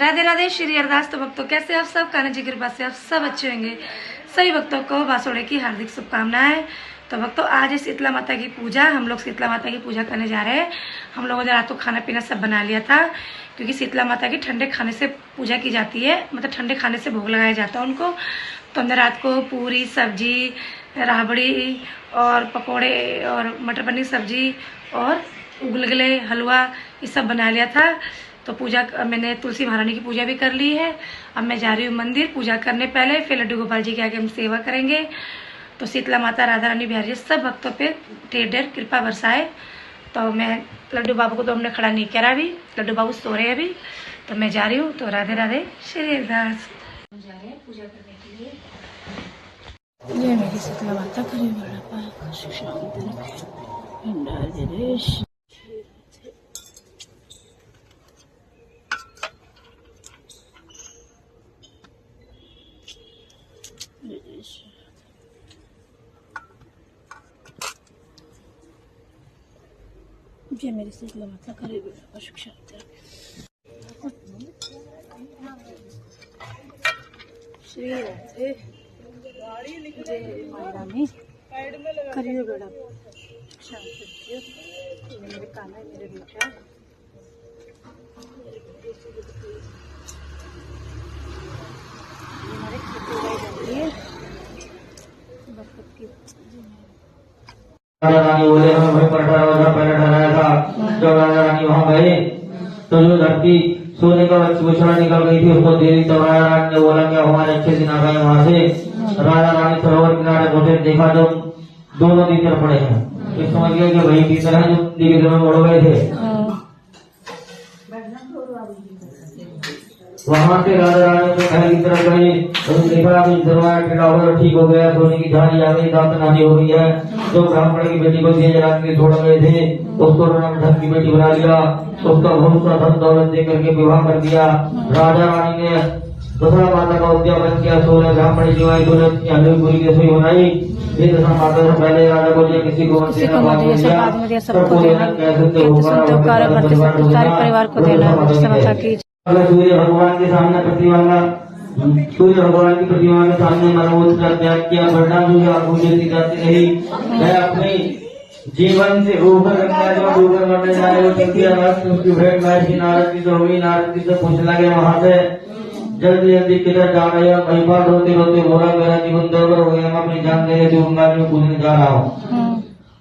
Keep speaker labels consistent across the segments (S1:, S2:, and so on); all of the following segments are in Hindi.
S1: राधे राधे श्री अरदास। तो भक्तों कैसे आप सब, कान्हा जी की कृपा से आप सब अच्छे होंगे। सभी भक्तों को बासोड़े की हार्दिक शुभकामनाएं। तो भक्तों आज है शीतला माता की पूजा। हम लोग शीतला माता की पूजा करने जा रहे हैं। हम लोगों ने रात को खाना पीना सब बना लिया था, क्योंकि शीतला माता की ठंडे खाने से पूजा की जाती है, मतलब ठंडे खाने से भोग लगाया जाता है उनको। तो हमने रात को पूरी सब्जी, राबड़ी और पकोड़े और मटर पनीर सब्जी और गुलगुले, हलवा ये सब बना लिया था। तो पूजा मैंने तुलसी महारानी की पूजा भी कर ली है। अब मैं जा रही हूँ मंदिर पूजा करने, पहले फिर लड्डू गोपाल जी के आगे हम सेवा करेंगे। तो शीतला माता, राधा रानी, बिहारी सब भक्तों पे ढेर ढेर कृपा बरसाए। तो मैं लड्डू बाबू को तो हमने खड़ा नहीं करा, अभी लड्डू बाबू सो रहे हैं अभी। तो मैं जा रही हूँ। तो राधे राधे श्री अरदास। हम जा रहे हैं पूजा करने के लिए। ये मेरी शीतला माता ये मेरी शीतला माता करे बेटा का शिक्षा श्री राधे रानी करियो बेटा मेरे कान्हा है, मेरे बेटा हमारे खेती उगाई जाती है बरकत की।
S2: राजा रानी बोले हमें वहीं पर पहले ठहराया था। जब राजा रानी वहाँ गए तो जो धरती सोने का विछड़ा निकल गई थी उसको देरी, तब राजा रानी ने बोला क्या हमारे अच्छे दिन आ गए वहाँ से। राजा रानी सरोवर किनारे बैठे, देखा जो दोनों तीतर पड़े हैं। इस समझ गए कि वही तीतर है जो दिल में उड़ गए थे। वहाँ से राजा रानी ने घर की तरफ गई और देखा कि दरवाजा टेढ़ा हो ठीक हो गया, सोने की झाड़ी आ गई, दांतनानी हो गई है। जो ब्राह्मण की बेटी को दिए जला के छोड़ गए थे उसको ढंग की बेटी बना लिया, उसका बहुत सा धन दौलत दे करके विवाह कर दिया। राजा रानी ने दशा माता का उद्यापन किया, 16 ब्राह्मण जीवाई दौलत की हलवी रसोई बनाई। ये दशा माता से पहले राजा को दिया, किसी को
S1: परिवार को देना।
S2: सूर्य भगवान के सामने प्रतिमा सूर्य भगवान की प्रतिमा के सामने मनोज का त्याग किया, वरना पूजती जाती रही। मैं अपने जीवन से ऊपर रखना जो ऊपर मरने जा रहे हो उसकी भेंट मैं नारद जी से हुई। नारद जी से पूछने लगे वहाँ से जल्दी जल्दी किधर जा रहे हो। महिमा रोते रोते बोला मेरा जीवन दुर्भर हो गया, मैं अपनी जान देने दूंगा जो पूछने जा रहा हूँ।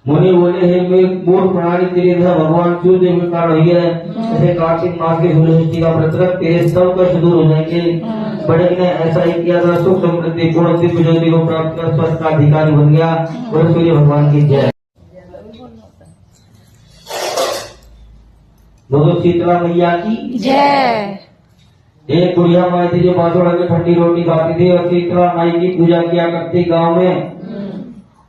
S2: मुनि बोले हे मूर्ख प्राणी, तेरी तरह भगवान सूर्य में काट हुई है। जैसे कार्तिक मास की सूर्य का प्रतिरक तेरे सब कष्ट दूर हो जाएंगे। बड़े ने ऐसा ही किया था, सुख समृद्धि गुण दिव्य ज्योति को प्राप्त कर स्वर्ग का अधिकारी बन गया। और सूर्य भगवान की जय। बोलो शीतला मैया की जय। एक बुढ़िया माई थी जो बासोड़ा में ठंडी रोटी खाती थी और शीतला माई की पूजा किया करती गाँव में।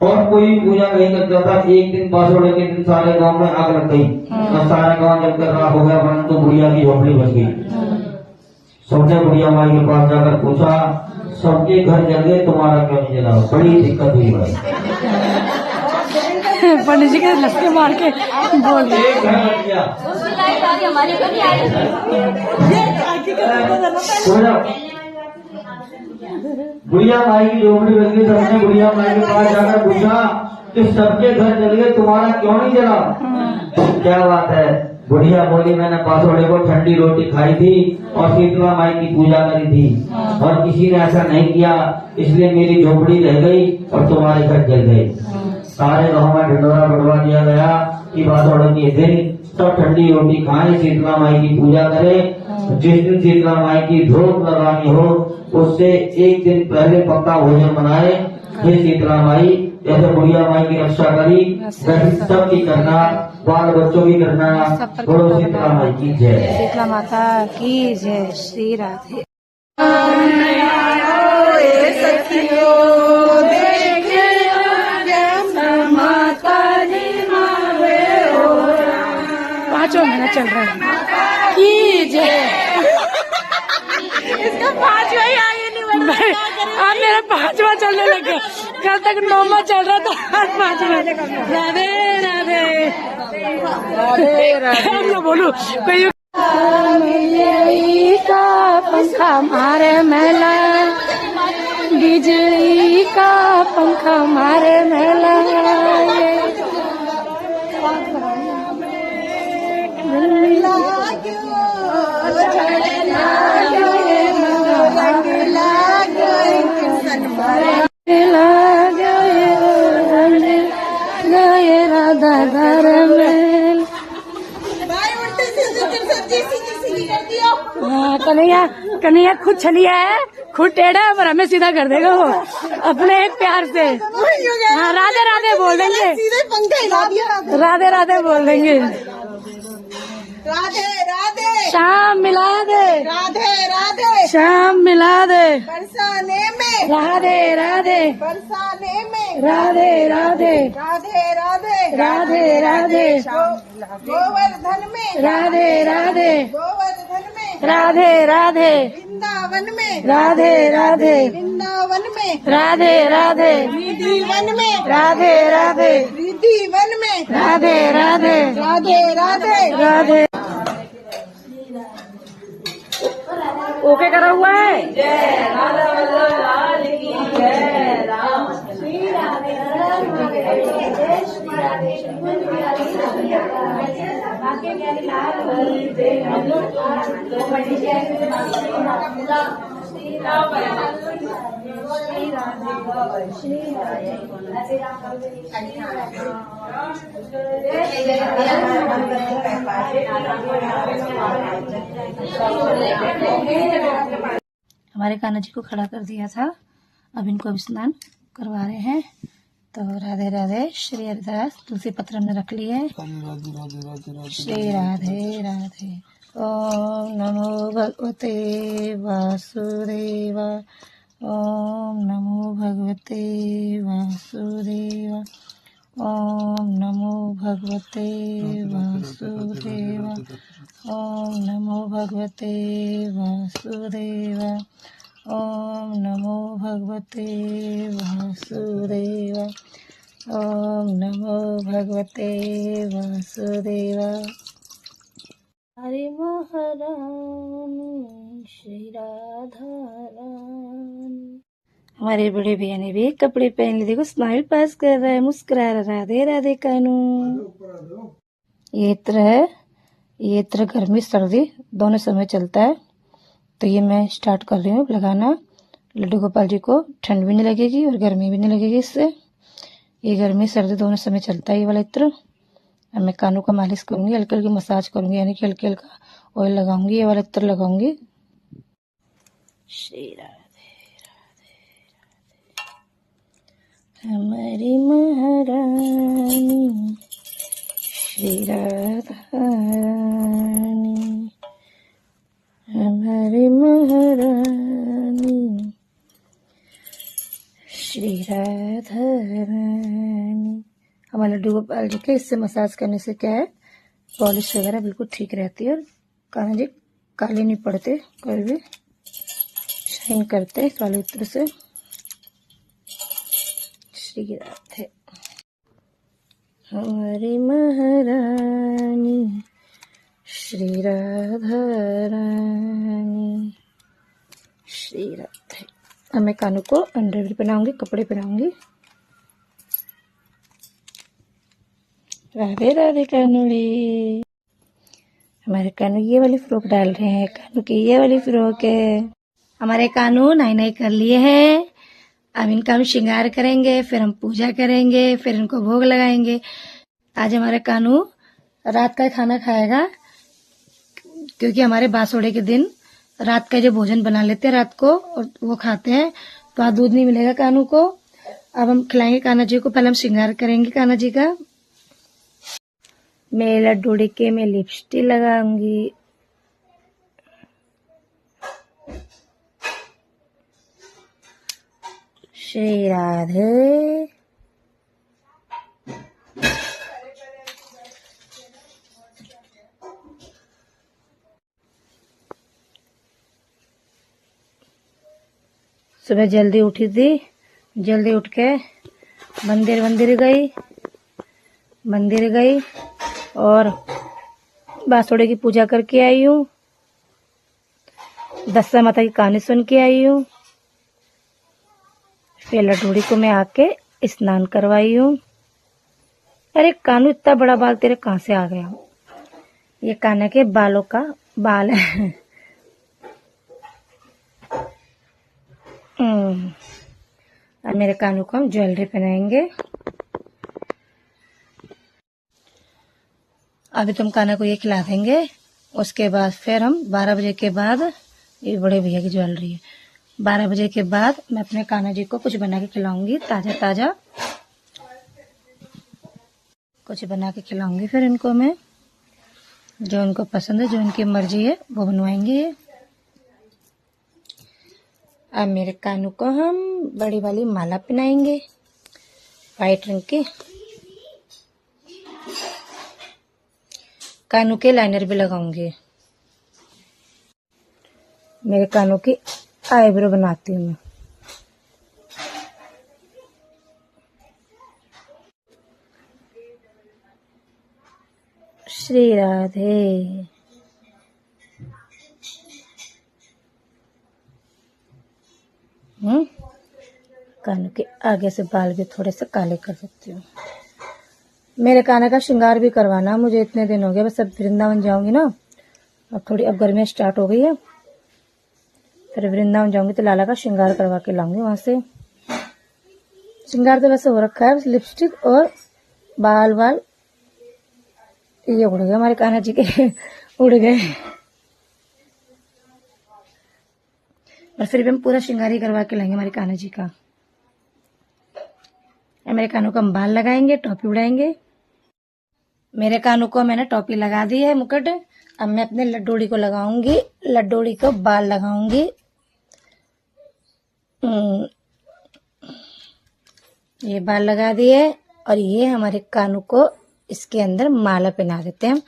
S2: और कोई पूजा नहीं करता था। एक दिन बासोड़े के दिन सारे गांव में आग लग गई और सारा गांव जलकर राख हो गया, परंतु बुढ़िया की झोपड़ी बच गई। सबने बुढ़िया माई के पास जाकर पूछा सबके घर जल गए, तुम्हारा क्यों नहीं जला? बड़ी दिक्कत हुई भाई।
S1: पंडित जी के लस्के मार के बोल
S2: बुढ़िया माई की झोपड़ी बच गई। सबने बुढ़िया माई के पास जाकर पूछा कि सबके घर जल गए, तुम्हारा क्यों नहीं जला? क्या बात है? बुढ़िया बोली मैंने बासोड़े को ठंडी रोटी खाई थी और शीतला माई की पूजा करी थी और किसी ने ऐसा नहीं किया, इसलिए मेरी झोपड़ी रह गई और तुम्हारे घर जल गए। सारे गाँव में ढिंडोरा बढ़वा दिया गया कि बासोड़े के दिन सब ठंडी रोटी खाएं, शीतला माई की पूजा करें। जिस दिन शीतला माई की धूप लगानी हो उससे एक दिन पहले पक्का भोजन बनाए। हे शीतला माई, जैसे बुढ़िया माई की रक्षा करी वैसे सबकी करना, बाल बच्चों की करना। बोलो शीतला माई की जय।
S1: शीतला माता की जय। श्री राधे। पाँचों महीना चल रहा है की जय। इसका 5वां ही आगे नहीं, अब मेरा 5वां चलने लगे। कल तक 9वां चल रहा था, आज 5वां। राधे राधे राधे राधे बोलू कोई पंखा मारे मेला, बिजली का पंखा मारे मेला। राधा घर में कन्हैया कन्हैया खुद छलिया है, खुद टेढ़ा है, पर हमें सीधा कर देगा वो अपने प्यार से। हाँ, राधे राधे बोल देंगे, राधे राधे बोल देंगे।
S3: राधे राधे
S1: शाम मिला दे,
S3: राधे राधे
S1: शाम मिला दे,
S3: बरसाने में
S1: राधे राधे,
S3: बरसाने में
S1: राधे राधे,
S3: राधे राधे
S1: राधे राधे,
S3: गोवर्धन में
S1: राधे राधे,
S3: गोवर्धन में
S1: राधे राधे,
S3: वृंदावन में
S1: राधे राधे,
S3: वृंदावन में
S1: राधे राधे,
S3: रिधिवन में
S1: राधे राधे,
S3: रिधिवन में
S1: राधे राधे,
S3: राधे राधे
S1: राधे। ओके करा हुआ है। हमारे कान्हा जी को खड़ा कर दिया था, अब इनको अब स्नान करवा रहे हैं। तो राधे राधे, श्री हरिदास तुलसी पत्र हमने रख ली है। श्री राधे राधे। ओम नमो भगवते वासुदेव, ओम नमो भगवते वासुदेव, ओम नमो भगवते वासुदेव, ओम नमो भगवते वासुदेव, ओम नमो भगवते वासुदेव, ओम नमो भगवते वासुदेव। हरे महारानी श्री राधा रानी। हमारे बड़े भैया ने भी कपड़े पहन लिए, देखो स्माइल पास कर रहा है, मुस्कुरा रहा है। राधे राधे कानू। ये इत्र है, ये इत्र गर्मी सर्दी दोनों समय चलता है। तो ये मैं स्टार्ट कर रही हूँ लगाना। लड्डू गोपाल जी को ठंड भी नहीं लगेगी और गर्मी भी नहीं लगेगी इससे। ये गर्मी सर्दी दोनों समय चलता है ये वाला इत्र। अब मैं कानों का मालिश करूंगी, हल्की हल्की मसाज करूंगी, यानी कि हल्की हल्का ऑयल लगाऊंगी, ये वाला इत्र लगाऊंगी। श्री राधे राधे राधे। हमारी महारानी श्री राधा रानी, हमारी महारानी श्री राधा रानी। हमारे लड्डू गोपाल जी के इससे मसाज करने से क्या है, पॉलिश वगैरह बिल्कुल ठीक रहती है और कान्हा जी काले नहीं पड़ते, कभी भी शाइन करते इस वाले इत्र से। श्री राधे। हमारी महारानी श्री राधा रानी, श्री राधे। अब मैं कानों को अंडरवेयर पहनाऊंगी, कपड़े पहनाऊंगी। राधे राधे कानूड़ी। हमारे कानू ये वाली फ्रॉक डाल रहे हैं, कानू की ये वाली फ्रॉक है। हमारे कानू नई नई कर लिए हैं, अब इनका हम श्रृंगार करेंगे, फिर हम पूजा करेंगे, फिर इनको भोग लगाएंगे। आज हमारा कानू रात का खाना खाएगा, क्योंकि हमारे बासोड़े के दिन रात का जो भोजन बना लेते हैं रात को और वो खाते हैं, तो आज दूध नहीं मिलेगा कानू को। अब हम खिलाएंगे कान्हा जी को। पहले हम श्रृंगार करेंगे कान्हा जी का। मैं लड्डू के में लिपस्टिक लगाऊंगी। श्री राधे। सुबह जल्दी उठी थी, जल्दी उठ के मंदिर गई और बासोड़े की पूजा करके आई हूँ। दशा माता की कहानी सुन के आई हूँ। फिर लड्डूड़ी को मैं आके स्नान करवाई हूँ। अरे कानू, इतना बड़ा बाल तेरे कहाँ से आ गया? ये कान्हा के बालों का बाल है। अब मेरे कानू को हम ज्वेलरी पहनाएंगे। अभी तुम कान्हा को ये खिला देंगे, उसके बाद फिर हम 12 बजे के बाद, ये बड़े भैया की ज्वेलरी है, 12 बजे के बाद मैं अपने कान्हा जी को कुछ बना के खिलाऊंगी, ताजा ताजा कुछ बना के खिलाऊंगी। फिर इनको मैं जो उनको पसंद है, जो उनकी मर्जी है, वो बनवाएंगे। अब मेरे कानू को हम बड़ी वाली माला पहनाएंगे, वाइट रंग की। कानू के लाइनर भी लगाऊंगी। मेरे कानू की आईब्रो बनाती हूँ मैं। श्री राधे। कानू के आगे से बाल भी थोड़े से काले कर सकती हूँ। मेरे कान्हा का श्रृंगार भी करवाना मुझे, इतने दिन हो गए। बस अब वृंदावन जाऊंगी ना, अब गर्मी स्टार्ट हो गई है, फिर वृंदावन जाऊंगी तो लाला का श्रृंगार करवा के लाऊंगी वहां से। श्रृंगार तो वैसे हो रखा है, बस लिपस्टिक और बाल ये उड़ गए हमारे कान्हा जी के। उड़ गए, और फिर भी हम पूरा श्रृंगार ही करवा के लाएंगे हमारे कान्हा जी का। मेरे कानों को हम बाल लगाएंगे, टोपी उड़ाएंगे। मेरे कानों को मैंने टोपी लगा दी है, मुकुट। अब मैं अपने लड्डूड़ी को लगाऊंगी, लड्डूड़ी को बाल लगाऊंगी। ये बाल लगा दिए, और ये हमारे कानों को इसके अंदर माला पहना देते हैं हम।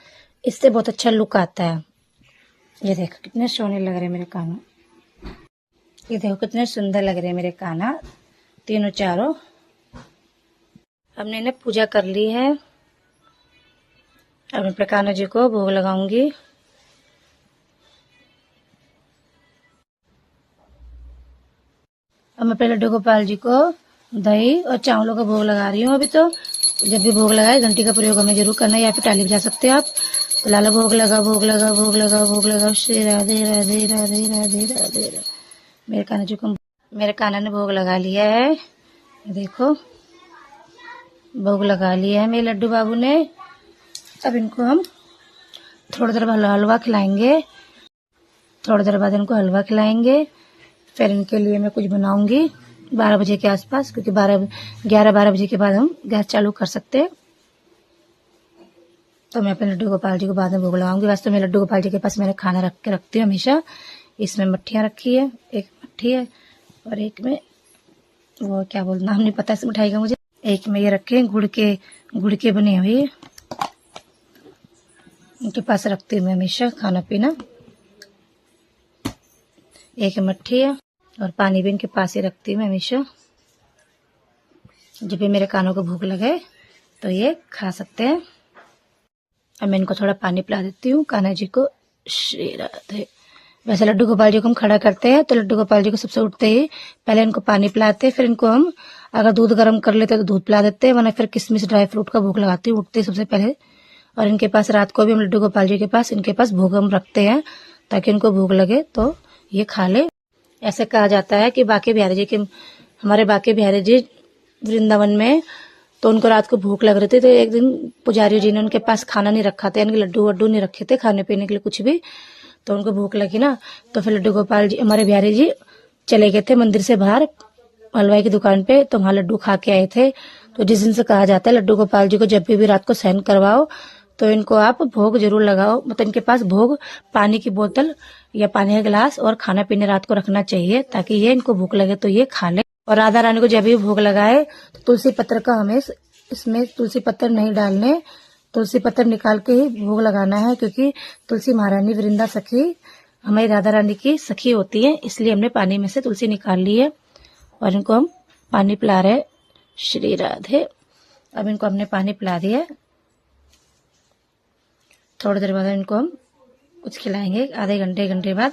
S1: इससे बहुत अच्छा लुक आता है। ये देखो कितने सोने लग रहे हैं मेरे कानों। ये देखो कितने सुंदर लग रहे हैं मेरे कान्हा, तीनों चारों। हमने इन्हें पूजा कर ली है। अब मैं कान्हा जी को भोग लगाऊंगी। अब मैं पहले लड्डू गोपाल जी को दही और चावलों का भोग लगा रही हूँ। अभी तो जब भी भोग लगाए घंटी का प्रयोग हमें जरूर करना है, या फिर ताली बजा सकते हो आप। तो लाला भोग लगा, भोग लगा, भोग लगा, भोग लगा। श्री राधे राधे राधे राधे राधे राधे। मेरे कान्हा जी को, मेरे कान्हा ने भोग लगा लिया है। देखो भोग लगा लिया है मेरे लड्डू बाबू ने। अब इनको हम थोड़ी देर बाद हलवा खिलाएंगे, थोड़ी देर बाद इनको हलवा खिलाएंगे। फिर इनके लिए मैं कुछ बनाऊंगी 12 बजे के आसपास, क्योंकि 11-12 बजे के बाद हम गैस चालू कर सकते हैं। तो मैं अपने लड्डू गोपाल जी को बाद में भोग लगाऊंगी। वैसे तो मैं लड्डू गोपाल जी के पास मैंने खाना रख के रखती हूँ हमेशा। इसमें मट्ठियाँ रखी है, एक मट्ठी है और एक में वो क्या बोल, नाम नहीं पता इस मिठाई का मुझे। एक में ये रखे हैं गुड़ के बने हुए, उनके पास रखती हूँ मैं हमेशा खाना पीना। एक मट्ठी है और पानी भी इनके पास ही रखती हूँ मैं हमेशा। जब भी मेरे कानों को भूख लगे तो ये खा सकते हैं। अब मैं इनको थोड़ा पानी पिला देती हूँ कान्हा जी को। श्री राधे। वैसे लड्डू गोपाल जी को हम खड़ा करते हैं, तो लड्डू गोपाल जी को सबसे उठते ही पहले इनको पानी पिलाते हैं, फिर इनको हम अगर दूध गर्म कर लेते हैं तो दूध पिला देते हैं, वरना फिर किशमिश ड्राई फ्रूट का भोग लगाती हूँ उठते सबसे पहले। और इनके पास रात को भी हम लड्डू गोपाल जी के पास इनके पास भोग हम रखते हैं, ताकि इनको भूख लगे तो ये खा ले। ऐसे कहा जाता है कि बाके बिहारी जी के, हमारे बाके बिहारी जी वृंदावन में, तो उनको रात को भूख लग रही थी, तो एक दिन पुजारी जी ने उनके पास खाना नहीं रखा था, यानी लड्डू वड्डू नहीं रखे थे खाने पीने के लिए कुछ भी। तो उनको भूख लगी ना, तो फिर लड्डू गोपाल जी, हमारे बिहारी जी चले गए थे मंदिर से बाहर हलवाई की दुकान पे, तो वहां लड्डू खा के आए थे। तो जिस दिन से कहा जाता है लड्डू गोपाल जी को जब भी रात को सहन करवाओ तो इनको आप भोग जरूर लगाओ। मतलब इनके पास भोग, पानी की बोतल या पानी का गिलास और खाना पीने रात को रखना चाहिए, ताकि ये इनको भूख लगे तो ये खा ले। और राधा रानी को जब भी भोग लगाए तो तुलसी पत्र का हमें इसमें तुलसी पत्र नहीं डालने, तुलसी पत्र निकाल के ही भोग लगाना है, क्योंकि तुलसी महारानी वृंदा सखी हमारी राधा रानी की सखी होती है, इसलिए हमने पानी में से तुलसी निकाल ली है। और इनको हम पानी पिला रहे। श्री राधे। अब इनको हमने पानी पिला दिया, थोड़ी देर बाद इनको हम कुछ खिलाएंगे। आधे घंटे बाद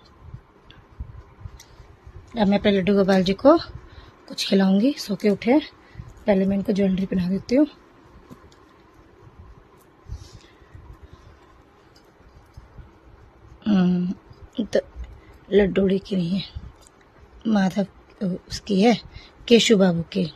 S1: अब मैं अपने लड्डू गोपाल जी को कुछ खिलाऊंगी। सो के उठे, पहले मैं इनको ज्वेलरी पहना देती हूँ। तो लड्डूड़ी की नहीं है, माधव उसकी है, केशु बाबू की।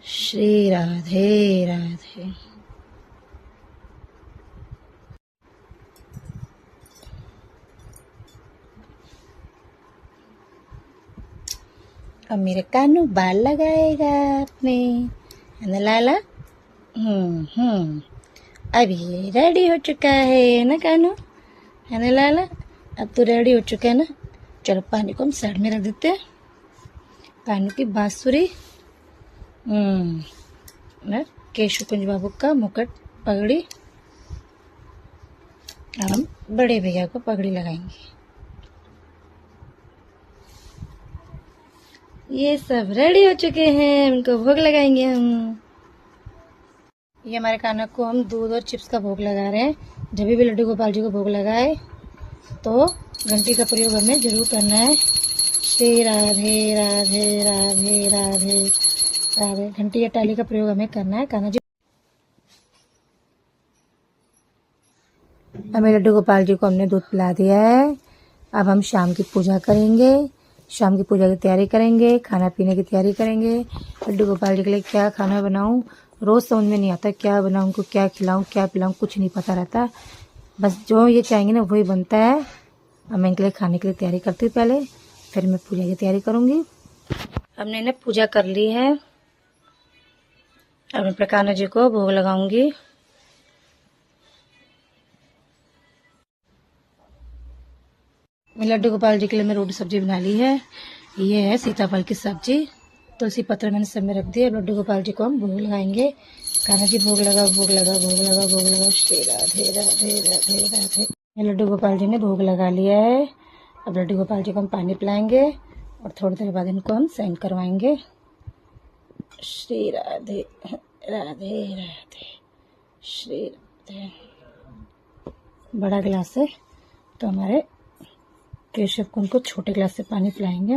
S1: श्री राधे राधे। अब मेरे कानू बाल लगाएगा अपने, है ना लाला? अब ये रेडी हो चुका है ना कानू, है ना लाला? अब तो रेडी हो चुका है ना। चलो पानी को हम साइड में रख देते हैं। कानू की बांसुरी, केशु कुंज बाबू का मुकुट, पगड़ी। अब हम बड़े भैया को पगड़ी लगाएंगे। ये सब रेडी हो चुके हैं, इनको भोग लगाएंगे हम। ये हमारे कान्हा को हम दूध और चिप्स का भोग लगा रहे हैं। जब भी लड्डू गोपाल जी को भोग लगाए तो घंटी का प्रयोग हमें जरूर करना है। श्री राधे राधे राधे राधे राधे। घंटी या टाली का प्रयोग हमें करना है। कान्हा जी, हमें लड्डू गोपाल जी को हमने दूध पिला दिया है। अब हम शाम की पूजा करेंगे। शाम की पूजा की तैयारी करेंगे, खाना पीने की तैयारी करेंगे। लड्डू गोपाल जी के लिए क्या खाना बनाऊं, रोज़ समझ में नहीं आता क्या बनाऊं, उनको क्या खिलाऊं, क्या पिलाऊं, कुछ नहीं पता रहता। बस जो ये चाहेंगे ना वही बनता है। अब मैं इनके लिए खाने के लिए तैयारी करती हूँ पहले, फिर मैं पूजा की तैयारी करूँगी। हमने ना पूजा कर ली है। अब मैं कान्हा जी को भोग लगाऊंगी। लड्डू गोपाल जी के लिए मैं रोटी सब्जी बना ली है। ये है सीताफल की सब्जी, तुलसी पत्र मैंने सब में रख दिया। लड्डू गोपाल जी को हम भोग लगाएंगे। कान्हा जी भोग लगा, भोग लगा, भोग लगा, भोग लगा। श्री राधे राधे राधे राधे। लड्डू गोपाल जी ने भोग लगा लिया है। अब लड्डू गोपाल जी को हम पानी पिलाएंगे और थोड़ी देर बाद इनको हम सैन करवाएंगे। श्री राधे राधे राधे। श्री राधे। बड़ा गिलास है तो हमारे केशव को उनको छोटे गिलास से पानी पिलाएंगे।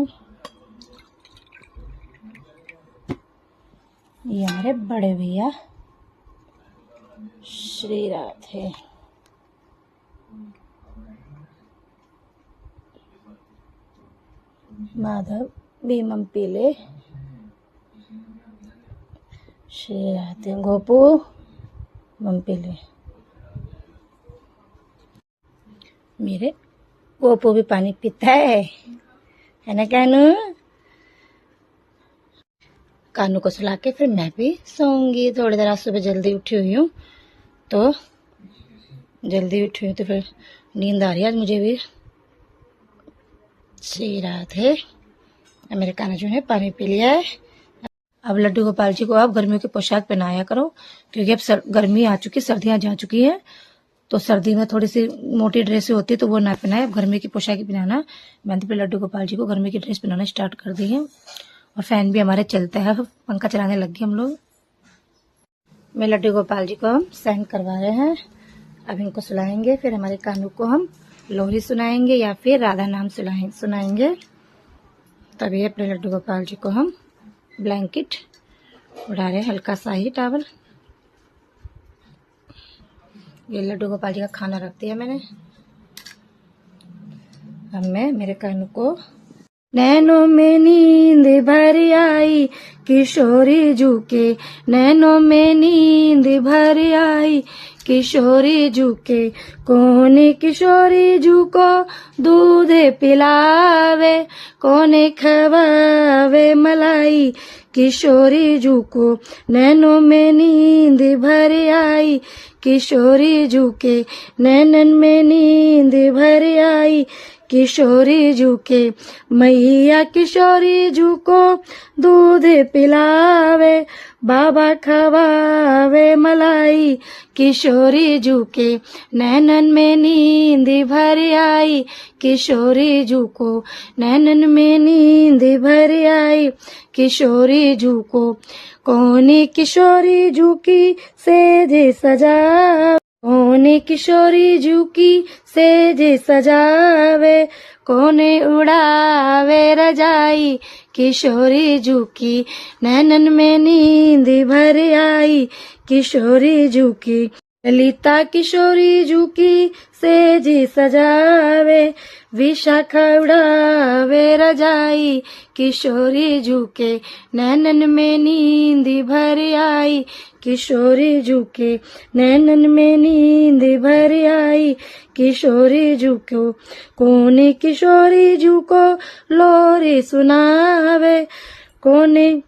S1: ये हमारे बड़े भैया। श्री राधे। माधव भीमम पीले। श्री राधे। गोपू मम पीले। मेरे गोपू भी पानी पीता है ना कानू? कानू को सुला के फिर मैं भी सोऊंगी। थोड़ी देर आज सुबह जल्दी उठी हुई हूँ तो फिर नींद आ रही है आज मुझे भी। श्री राधे। मेरे कान्हा जी ने पानी पी लिया है। अब लड्डू गोपाल जी को आप गर्मियों की पोशाक पहनाया करो, क्योंकि अब गर्मी आ चुकी, सर्दियाँ जा चुकी है, तो सर्दी में थोड़ी सी मोटी ड्रेसें होती है तो वो ना पहनाए। अब गर्मी की पोशाक ही पहनाना। मैंने तो लड्डू गोपाल जी को गर्मी की ड्रेस पहनाना स्टार्ट कर दी है। और फैन भी हमारे चलता है, पंखा चलाने लग गए हम लोग। मैं लड्डू गोपाल जी को हम सैन करवा रहे हैं। अब इनको सुलाएंगे, फिर हमारे कानू को हम लोरी सुनाएंगे या फिर राधा नाम सुनाएंगे। तभी अपने लड्डू गोपाल जी को हम ब्लैंकेट उड़ा रहे हैं, हल्का सा ही टॉवल। ये लड्डू गोपाल जी का खाना रख दिया मैंने। अब मैं मेरे कानू को नैनों में नींद भर आई किशोरी जू के, नैनों में नींद भर आई किशोरी जू के, कौन किशोरी जू को दूध पिलावे, कौन खवावे मलाई किशोरी जू को, नैनों में नींद भर आई किशोरी जू के, नैनन में नींद भर आई किशोरी जू के, मैया किशोरी जू को दूध पिलावे, बाबा खवावे मलाई, किशोरी जू के नैनन में नींद भर आई, किशोरी जू को नैनन में नींद भर आई, किशोरी जू को कोनी किशोरी जू की सेज सजा, कोने किशोरी जू की सेज सजावे, कोने उड़ावे रजाई, किशोरी जू की नैनन में नींद भर आई, किशोरी जू की ललिता किशोरी जू की सेज सजावे, विशाखा उड़ावे रजाई, किशोरी जू के नैनन में नींद भर आई, किशोरी जू के नैनन में नींद भर आई, किशोरी जू को कोने किशोरी जू को लोरी सुनावे, कोने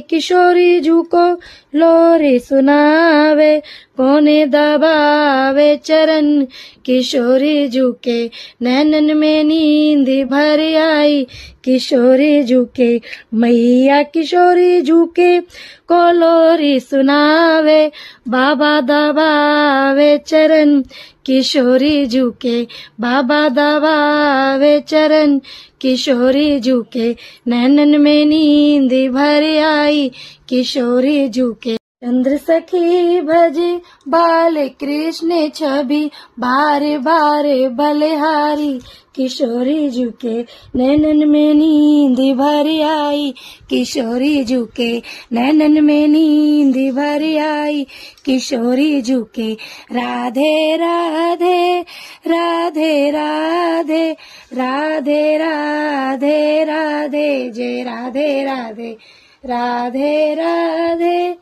S1: किशोरी जू को लोरी सुनावे, कोने दबावे चरण, किशोरी जू के नैनन में नींद भर आई, किशोरी जू के मैया किशोरी जू के को लोरी सुनावे, बाबा दबावे चरण, किशोरी जू के बाबा दबावे चरण, किशोरी जू के नैनन में नींद भर आई, किशोरी जू के चंद्र सखी भजे बाल कृष्ण छवि, बार बार बलिहारी, किशोरी जू के नैनन में नींद भर आई, किशोरी जू के नैनन में नींद भर आई, किशोरी जू के राधे राधे राधे राधे राधे राधे राधे, जय राधे राधे राधे राधे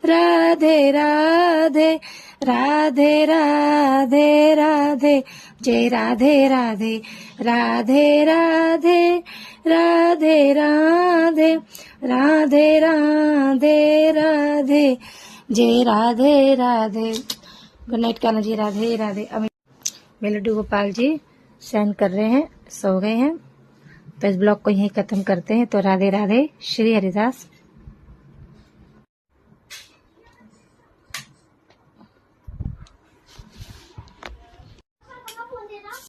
S1: राधे राधे राधे राधे राधे, जय राधे राधे राधे राधे राधे राधे राधे राधे राधे, जय राधे राधे। Good night Kanha ji, Radhe Radhe. अब मेलोडी गोपाल जी शयन कर रहे हैं, सो गए हैं, तो इस ब्लॉग को यहीं खत्म करते हैं। तो राधे राधे, श्री हरिदास।